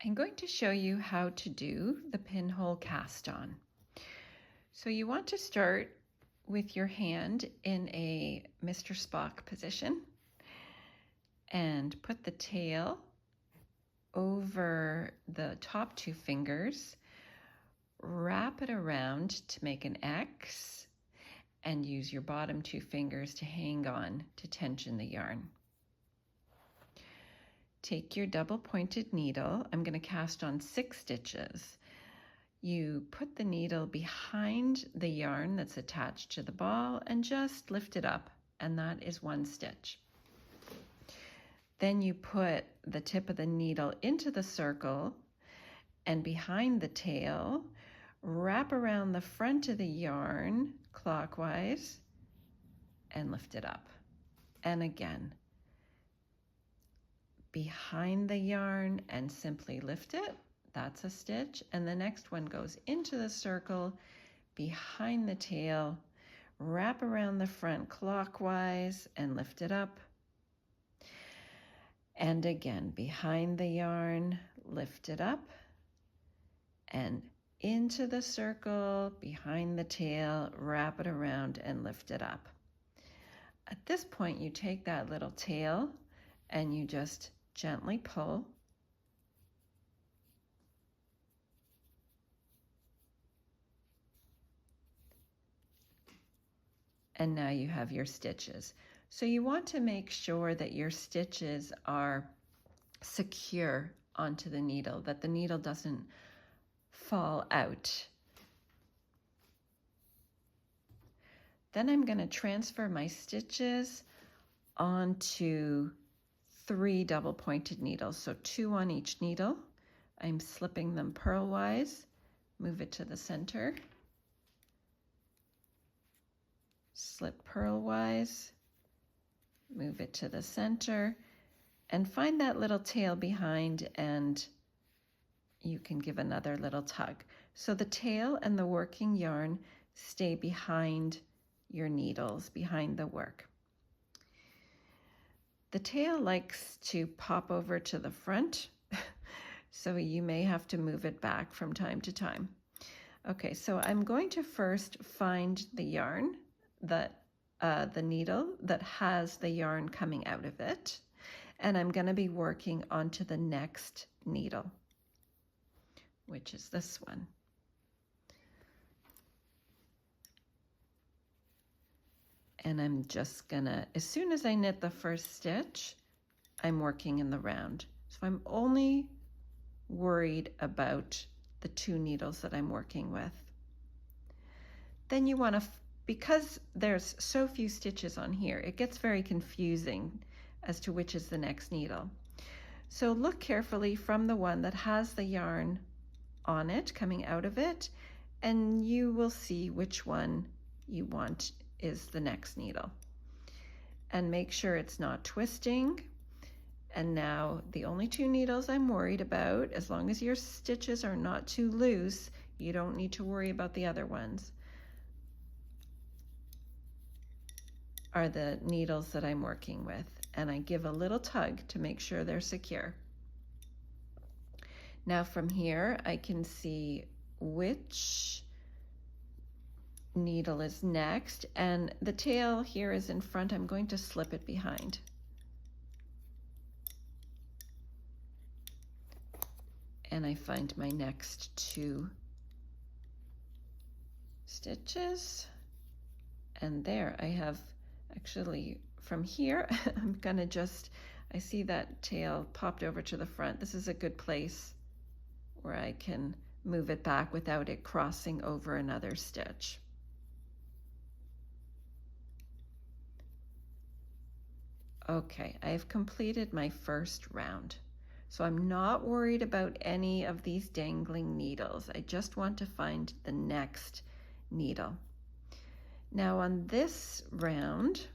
I'm going to show you how to do the pinhole cast on. So you want to start with your hand in a Mr. Spock position and put the tail over the top two fingers, wrap it around to make an X, and use your bottom two fingers to hang on to tension the yarn. Take your double pointed needle. I'm going to cast on 6 stitches. You put the needle behind the yarn that's attached to the ball and just lift it up, and that is 1 stitch. Then you put the tip of the needle into the circle and behind the tail, wrap around the front of the yarn clockwise and lift it up. And again, behind the yarn and simply lift it. That's a stitch. And the next one goes into the circle, behind the tail, wrap around the front clockwise and lift it up. And again, behind the yarn, lift it up and into the circle, behind the tail, wrap it around and lift it up. At this point, you take that little tail and you just gently pull. And now you have your stitches. So you want to make sure that your stitches are secure onto the needle, that the needle doesn't fall out. Then I'm going to transfer my stitches onto 3 double pointed needles, so 2 on each needle. I'm slipping them purlwise, move it to the center, slip purlwise, move it to the center, and find that little tail behind and you can give another little tug. So the tail and the working yarn stay behind your needles, behind the work. The tail likes to pop over to the front, so you may have to move it back from time to time. Okay, so I'm going to first find the yarn, that the needle that has the yarn coming out of it, and I'm going to be working onto the next needle, which is this one. And I'm just gonna, as soon as I knit the first stitch, I'm working in the round. So I'm only worried about the 2 needles that I'm working with. Then you want to, because there's so few stitches on here, it gets very confusing as to which is the next needle. So look carefully from the one that has the yarn on it, coming out of it, and you will see which one you want is the next needle. And make sure it's not twisting. And now the only 2 needles I'm worried about, as long as your stitches are not too loose, you don't need to worry about the other ones, are the needles that I'm working with. And I give a little tug to make sure they're secure. Now from here, I can see which needle is next, and the tail here is in front. I'm going to slip it behind. And I find my next 2 stitches, and there I have, actually from here, I'm gonna just, I see that tail popped over to the front. This is a good place where I can move it back without it crossing over another stitch. Okay, I've completed my first round. So I'm not worried about any of these dangling needles. I just want to find the next needle. Now on this round,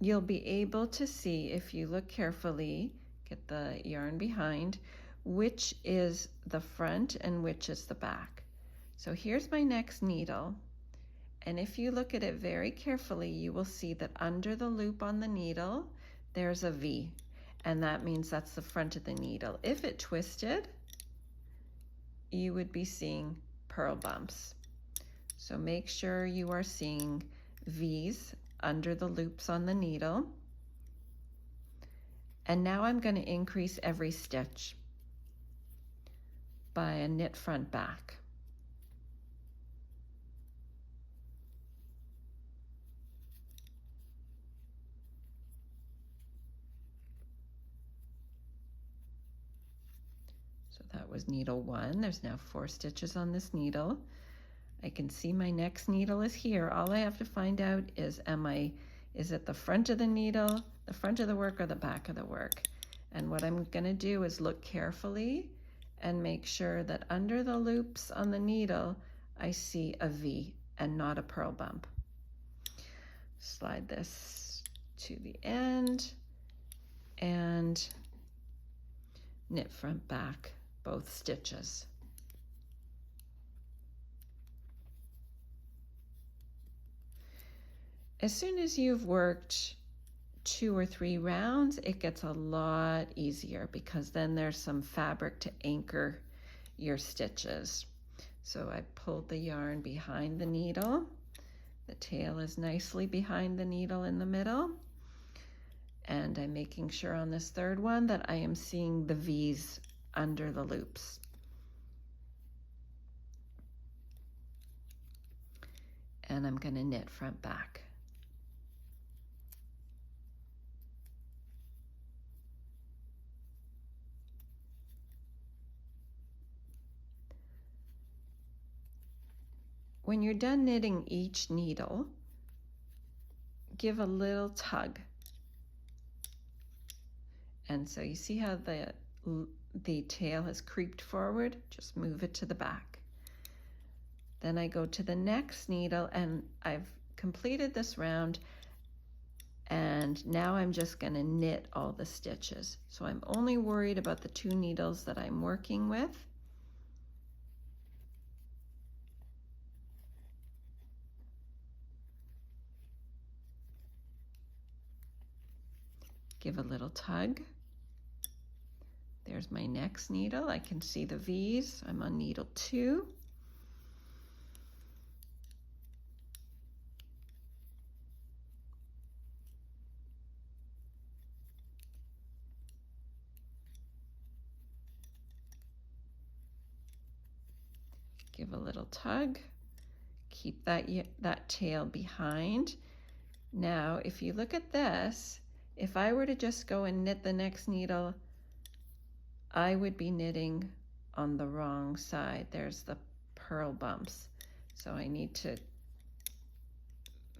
you'll be able to see, if you look carefully, get the yarn behind, which is the front and which is the back. So here's my next needle. And if you look at it very carefully, you will see that under the loop on the needle, there's a V. and that means that's the front of the needle. If it twisted, you would be seeing purl bumps. So make sure you are seeing V's under the loops on the needle. And now I'm going to increase every stitch by a knit front back. So that was needle 1. There's now 4 stitches on this needle. I can see my next needle is here. All I have to find out is, is it the front of the needle, the front of the work, or the back of the work? And what I'm going to do is look carefully and make sure that under the loops on the needle, I see a V and not a purl bump. Slide this to the end and knit front back both stitches. As soon as you've worked 2 or 3 rounds, it gets a lot easier because then there's some fabric to anchor your stitches. So I pulled the yarn behind the needle. The tail is nicely behind the needle in the middle. And I'm making sure on this 3rd one that I am seeing the V's under the loops. And I'm going to knit front back. When you're done knitting each needle, give a little tug. And so you see how the tail has creeped forward? Just move it to the back. Then I go to the next needle, and I've completed this round, and now I'm just going to knit all the stitches. So I'm only worried about the 2 needles that I'm working with. Give a little tug. There's my next needle. I can see the V's. I'm on needle 2. Give a little tug. Keep that tail behind. Now, if you look at this, if I were to just go and knit the next needle, I would be knitting on the wrong side. There's the purl bumps. So I need to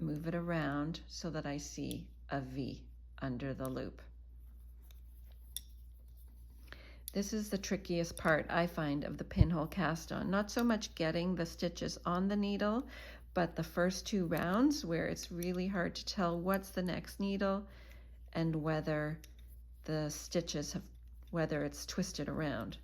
move it around so that I see a V under the loop. This is the trickiest part, I find, of the pinhole cast on. Not so much getting the stitches on the needle, but the first 2 rounds where it's really hard to tell what's the next needle and whether the stitches whether it's twisted around.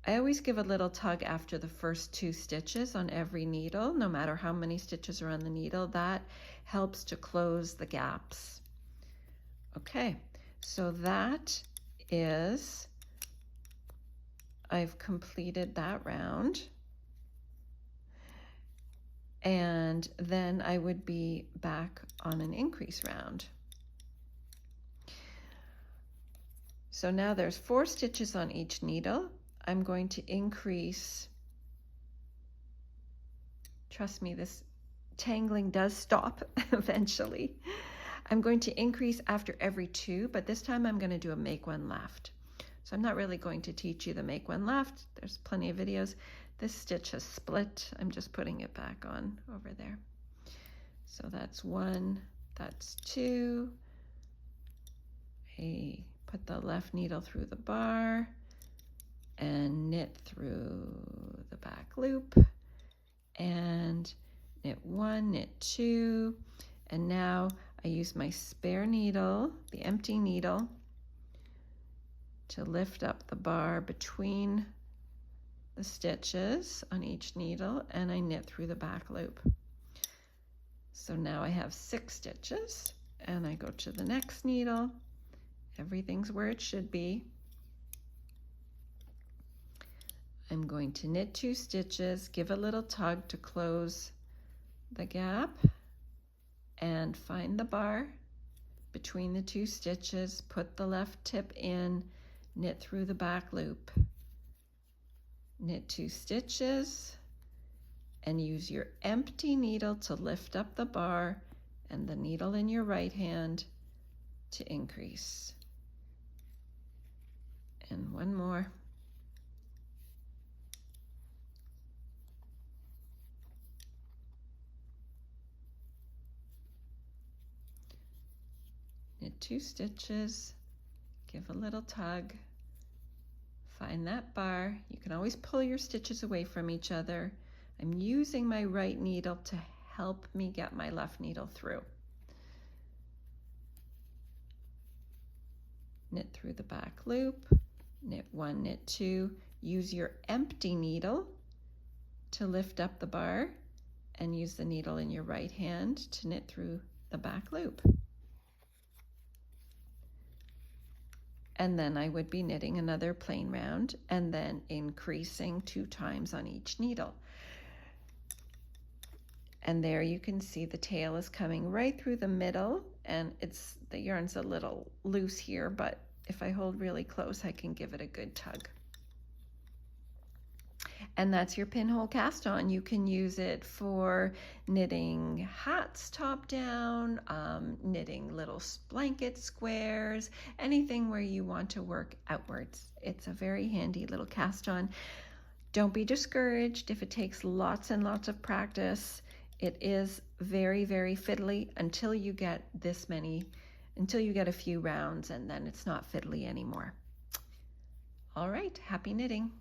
I always give a little tug after the first 2 stitches on every needle, no matter how many stitches are on the needle. That helps to close the gaps. Okay, so that is, I've completed that round. And then I would be back on an increase round. So now there's 4 stitches on each needle. I'm going to increase. Trust me, this tangling does stop eventually. I'm going to increase after every 2, but this time I'm going to do a make 1 left. So I'm not really going to teach you the make 1 left. There's plenty of videos. This stitch has split. I'm just putting it back on over there. So that's 1, that's 2. I put the left needle through the bar and knit through the back loop and knit 1, knit 2, and now I use my spare needle, the empty needle, to lift up the bar between the stitches on each needle, and I knit through the back loop. So now I have 6 stitches, and I go to the next needle Everything's where it should be. I'm going to knit 2 stitches, give a little tug to close the gap, and find the bar between the 2 stitches, put the left tip in, knit through the back loop, knit 2 stitches, and use your empty needle to lift up the bar and the needle in your right hand to increase. And one more. Knit 2 stitches, give a little tug, find that bar. You can always pull your stitches away from each other. I'm using my right needle to help me get my left needle through. Knit through the back loop, knit 1, knit 2, use your empty needle to lift up the bar, and use the needle in your right hand to knit through the back loop. And then I would be knitting another plain round and then increasing 2 times on each needle. And there you can see the tail is coming right through the middle, and the yarn's a little loose here, but if I hold really close, I can give it a good tug. And that's your pinhole cast on. You can use it for knitting hats top down, knitting little blanket squares, anything where you want to work outwards. It's a very handy little cast on. Don't be discouraged if it takes lots and lots of practice. It is very, very fiddly until you get until you get a few rounds, and then it's not fiddly anymore. All right, happy knitting.